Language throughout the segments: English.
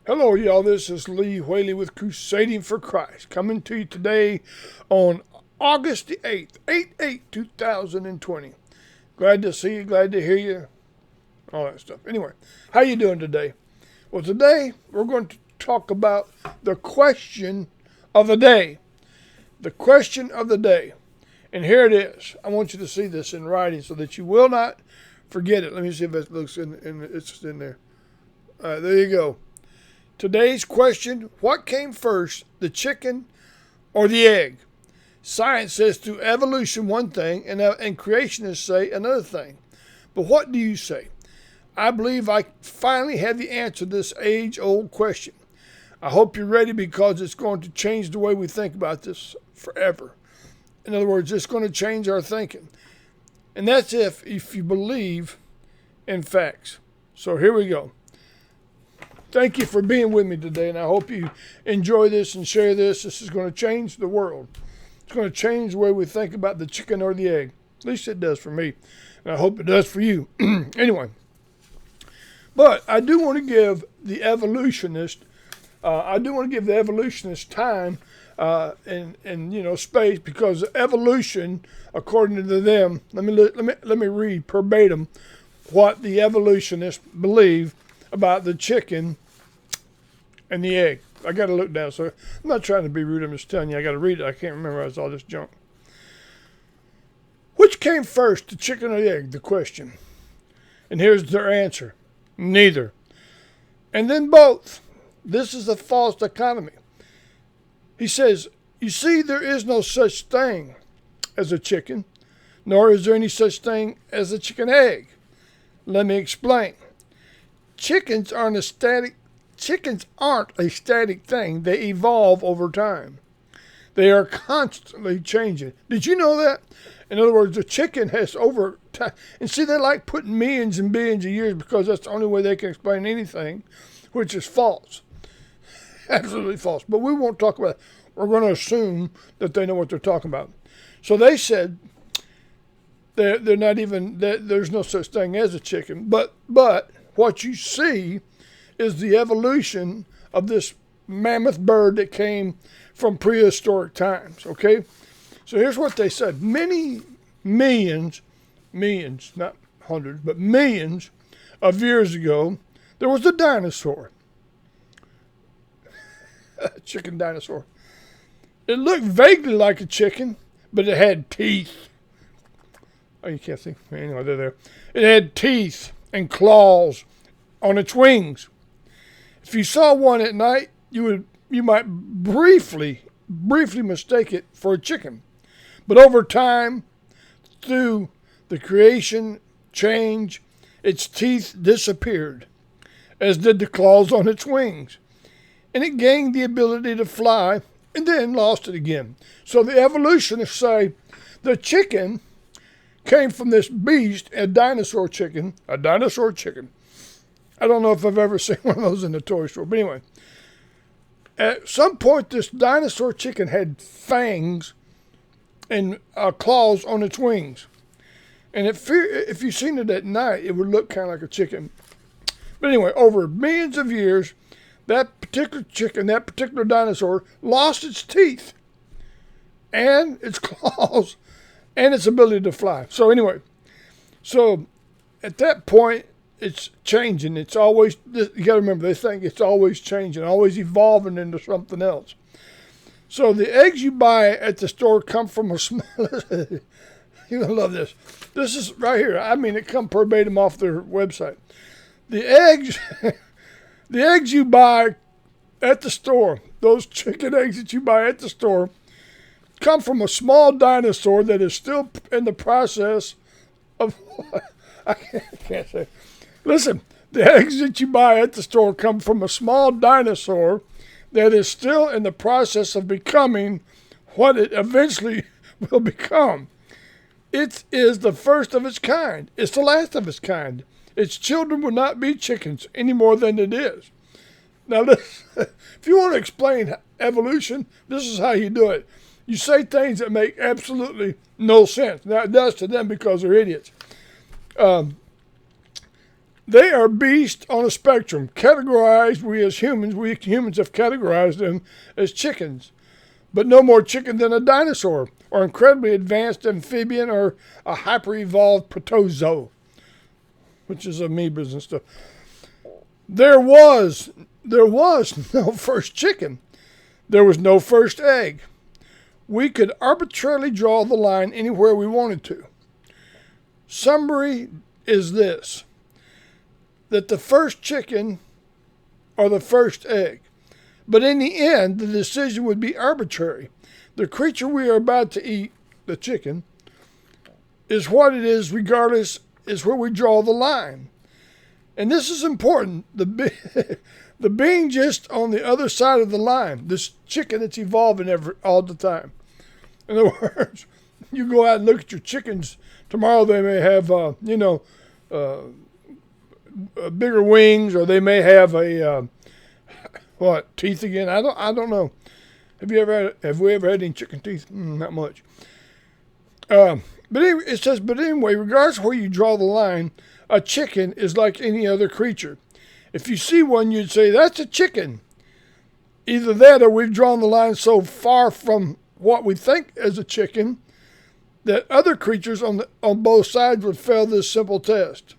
Hello, y'all. This is Lee Whaley with Crusading for Christ, coming to you today on August the 8th, 8/8/2020. Glad to see you, glad to hear you, all that stuff. Anyway, how you doing today? Well, today we're going to talk about the question of the day. The question of the day. And here it is. I want you to see this in writing so that you will not forget it. Let me see if it looks it's in there. All right, there you go. Today's question: what came first, the chicken or the egg? Science says through evolution one thing, and creationists say another thing. But what do you say? I believe I finally have the answer to this age-old question. I hope you're ready because it's going to change the way we think about this forever. In other words, it's going to change our thinking. And that's if you believe in facts. So here we go. Thank you for being with me today, and I hope you enjoy this and share this. This is going to change the world. It's going to change the way we think about the chicken or the egg. At least it does for me, and I hope it does for you. Anyway, but I do want to give the evolutionist, time and space, because evolution, according to them, let me read verbatim what the evolutionists believe about the chicken and the egg. I got to look down, so I'm not trying to be rude. I'm just telling you, I got to read it. I can't remember all this junk. Which came first, the chicken or the egg? The question. And here's their answer: neither. And then both. This is a false dichotomy. He says, you see, there is no such thing as a chicken, nor is there any such thing as a chicken egg. Let me explain. Chickens aren't a static thing. They evolve over time. They are constantly changing. Did you know that? In other words, the chicken has over time. And see, they like putting millions and billions of years because that's the only way they can explain anything, which is false. Absolutely false. But we won't talk about it. We're going to assume that they know what they're talking about. So they said they're not even, there's no such thing as a chicken. But what you see is the evolution of this mammoth bird that came from prehistoric times, okay? So here's what they said. Many millions, not hundreds, but millions of years ago, there was a dinosaur. A chicken dinosaur. It looked vaguely like a chicken, but it had teeth. Oh, you can't see. Anyway, they're there. It had teeth and claws on its wings. If you saw one at night, you might briefly mistake it for a chicken. But over time, through the creation change, its teeth disappeared, as did the claws on its wings. And it gained the ability to fly and then lost it again. So the evolutionists say the chicken came from this beast, a dinosaur chicken. I don't know if I've ever seen one of those in the toy store. But anyway, at some point, this dinosaur chicken had fangs and claws on its wings. And if you've seen it at night, it would look kind of like a chicken. But anyway, over millions of years, that particular chicken, that particular dinosaur, lost its teeth and its claws and its ability to fly. So anyway, at that point, it's changing. It's always, you got to remember, they think it's always changing, always evolving into something else. So the eggs you buy at the store come from a small, you're going to love this. This is right here. I mean, it come verbatim off their website. The eggs you buy at the store, those chicken eggs that you buy at the store, come from a small dinosaur that is still in the process of, I can't say. Listen, the eggs that you buy at the store come from a small dinosaur that is still in the process of becoming what it eventually will become. It is the first of its kind. It's the last of its kind. Its children will not be chickens any more than it is. Now, listen, if you want to explain evolution, this is how you do it. You say things that make absolutely no sense. Now, it does to them because they're idiots. They are beasts on a spectrum, categorized. We humans have categorized them as chickens, but no more chicken than a dinosaur, or incredibly advanced amphibian, or a hyper-evolved protozoa, which is amoebas and stuff. There was no first chicken. There was no first egg. We could arbitrarily draw the line anywhere we wanted to. Summary is this: that the first chicken or the first egg. But in the end, the decision would be arbitrary. The creature we are about to eat, the chicken, is what it is regardless, is where we draw the line. And this is important. The being just on the other side of the line, this chicken that's evolving all the time. In other words, you go out and look at your chickens. Tomorrow they may have, bigger wings, or they may have teeth again. I don't know. Have we ever had any chicken teeth? Not much. But anyway, it says, but anyway, regardless of where you draw the line, a chicken is like any other creature. If you see one, you'd say, that's a chicken. Either that, or we've drawn the line so far from what we think is a chicken that other creatures on both sides would fail this simple test.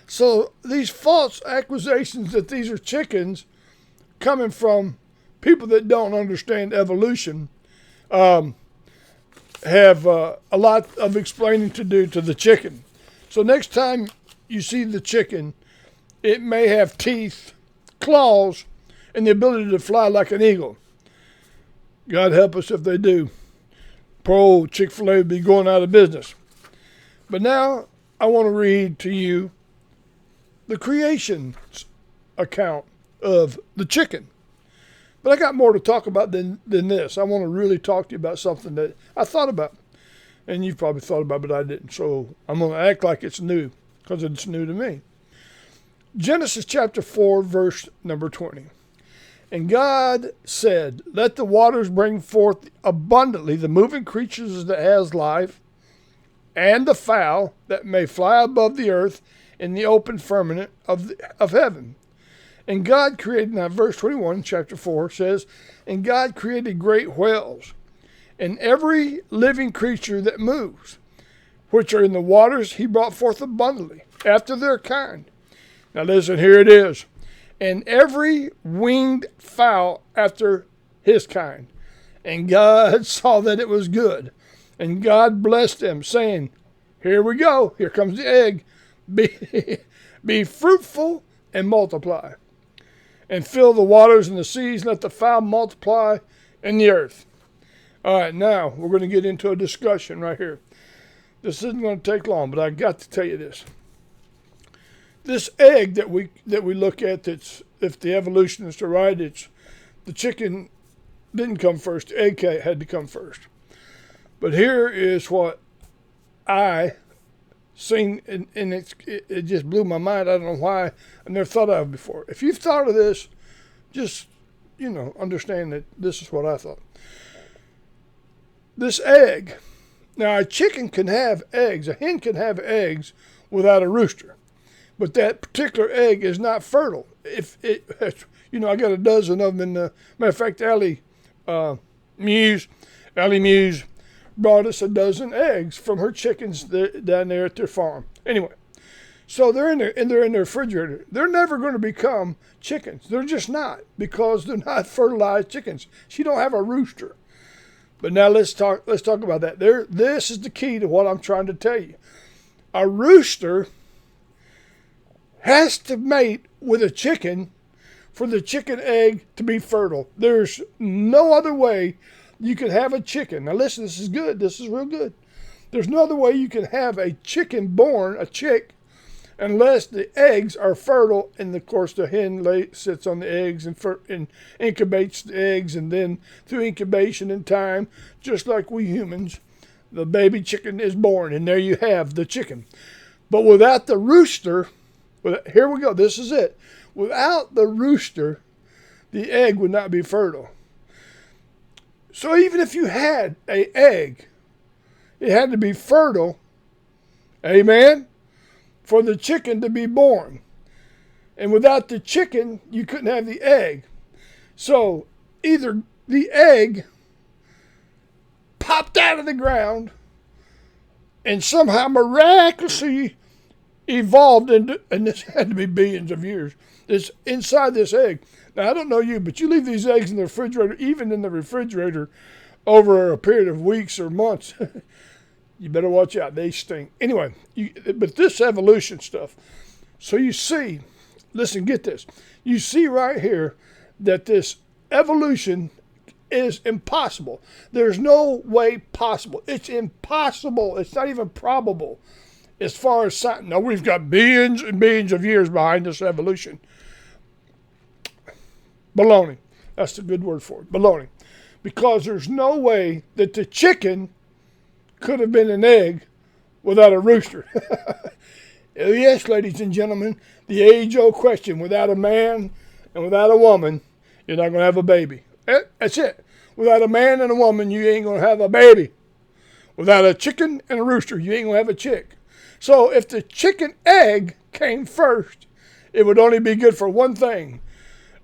So these false accusations that these are chickens, coming from people that don't understand evolution, have a lot of explaining to do to the chicken. So next time you see the chicken, it may have teeth, claws, and the ability to fly like an eagle. God help us if they do. Poor old Chick-fil-A would be going out of business. But now I want to read to you the creation account of the chicken. But I got more to talk about than this. I want to really talk to you about something that I thought about. And you've probably thought about it, but I didn't. So I'm going to act like it's new, because it's new to me. Genesis chapter 4, verse number 20. And God said, let the waters bring forth abundantly the moving creatures that has life, and the fowl that may fly above the earth in the open firmament of heaven. And God created, now verse 21, chapter 4 says, and God created great whales, and every living creature that moves, which are in the waters, he brought forth abundantly, after their kind. Now listen, here it is. And every winged fowl after his kind. And God saw that it was good. And God blessed them, saying, here we go. Here comes the egg. Be fruitful and multiply. And fill the waters and the seas. Let the fowl multiply in the earth. All right, now we're going to get into a discussion right here. This isn't going to take long, but I got to tell you this. This egg that we look at, that's, if the evolutionists are right, it's the chicken didn't come first. The egg had to come first. But here is what I seen, and it just blew my mind. I don't know why. I never thought of it before. If you've thought of this, just, understand that this is what I thought. This egg. Now, a chicken can have eggs. A hen can have eggs without a rooster. But that particular egg is not fertile. If it, I got a dozen of them in the, matter of fact, Allie Muse brought us a dozen eggs from her chickens down there at their farm. Anyway, so they're in their refrigerator. They're never going to become chickens. They're just not, because they're not fertilized chickens. She don't have a rooster. But now let's talk about that. This is the key to what I'm trying to tell you. A rooster has to mate with a chicken for the chicken egg to be fertile. There's no other way you could have a chicken. Now listen, this is good. This is real good. There's no other way you can have a chicken born, a chick, unless the eggs are fertile. And of course the hen sits on the eggs and incubates the eggs. And then through incubation and time, just like we humans, the baby chicken is born. And there you have the chicken. But without the rooster, here we go. This is it. Without the rooster, the egg would not be fertile. So even if you had an egg, it had to be fertile. Amen? for the chicken to be born. And without the chicken, you couldn't have the egg. So either the egg popped out of the ground and somehow miraculously evolved into, and this had to be billions of years, it's inside this egg. Now, I don't know you, but you leave these eggs in the refrigerator, even in the refrigerator, over a period of weeks or months, you better watch out. They stink. Anyway, but this evolution stuff. So you see, listen, get this. You see right here that this evolution is impossible. There's no way possible. It's impossible. It's not even probable as far as science. Now, we've got billions and billions of years behind this evolution. Baloney. That's the good word for it. Baloney. Because there's no way that the chicken could have been an egg without a rooster. Yes, ladies and gentlemen, the age-old question, without a man and without a woman, you're not going to have a baby. That's it. Without a man and a woman, you ain't going to have a baby. Without a chicken and a rooster, you ain't going to have a chick. So if the chicken egg came first, it would only be good for one thing.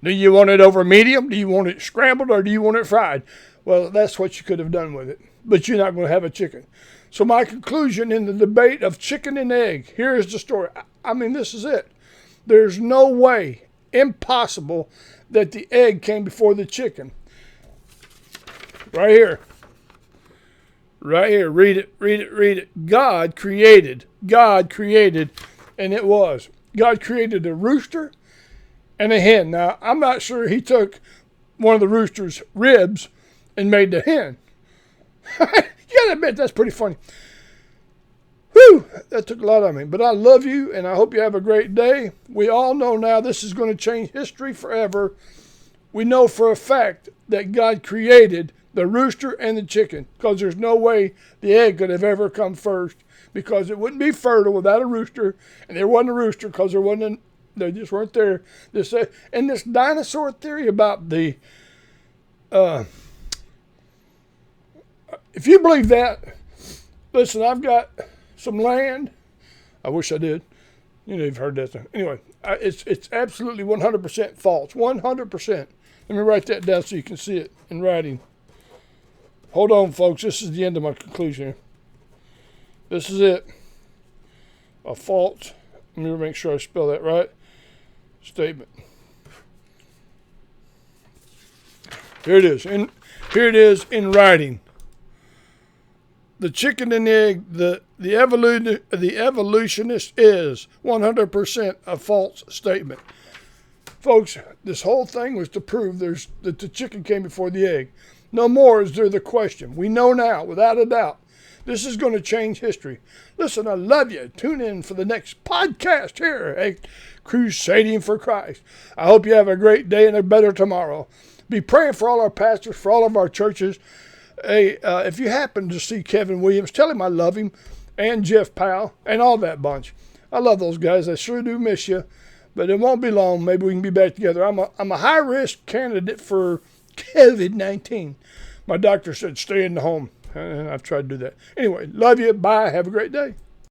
Do you want it over medium? Do you want it scrambled, or do you want it fried? Well, that's what you could have done with it. But you're not going to have a chicken. So my conclusion in the debate of chicken and egg, here is the story. I mean, this is it. There's no way, impossible, that the egg came before the chicken. Right here. Right here. Read it, read it, read it. God created, and it was. God created a rooster and a hen. Now, I'm not sure he took one of the rooster's ribs and made the hen. You gotta admit, that's pretty funny. Whew, that took a lot of me. But I love you, and I hope you have a great day. We all know now this is going to change history forever. We know for a fact that God created the rooster and the chicken, because there's no way the egg could have ever come first, because it wouldn't be fertile without a rooster, and there wasn't a rooster because they just weren't there. And this dinosaur theory about the, if you believe that, listen, I've got some land. I wish I did. You know, you've heard that thing. Anyway, it's absolutely 100% false. 100%. Let me write that down so you can see it in writing. Hold on, folks. This is the end of my conclusion here. This is it. A false, let me make sure I spell that right, statement. Here it is. Here it is in writing. The chicken and the egg, the evolutionist is 100% a false statement. Folks, this whole thing was to prove that the chicken came before the egg. No more is there the question. We know now, without a doubt, this is going to change history. Listen, I love you. Tune in for the next podcast here at Crusading for Christ. I hope you have a great day and a better tomorrow. Be praying for all our pastors, for all of our churches. Hey, if you happen to see Kevin Williams, tell him I love him, and Jeff Powell, and all that bunch. I love those guys. I sure do miss you, but it won't be long. Maybe we can be back together. I'm a high-risk candidate for COVID-19. My doctor said stay in the home, and I've tried to do that. Anyway, love you. Bye. Have a great day.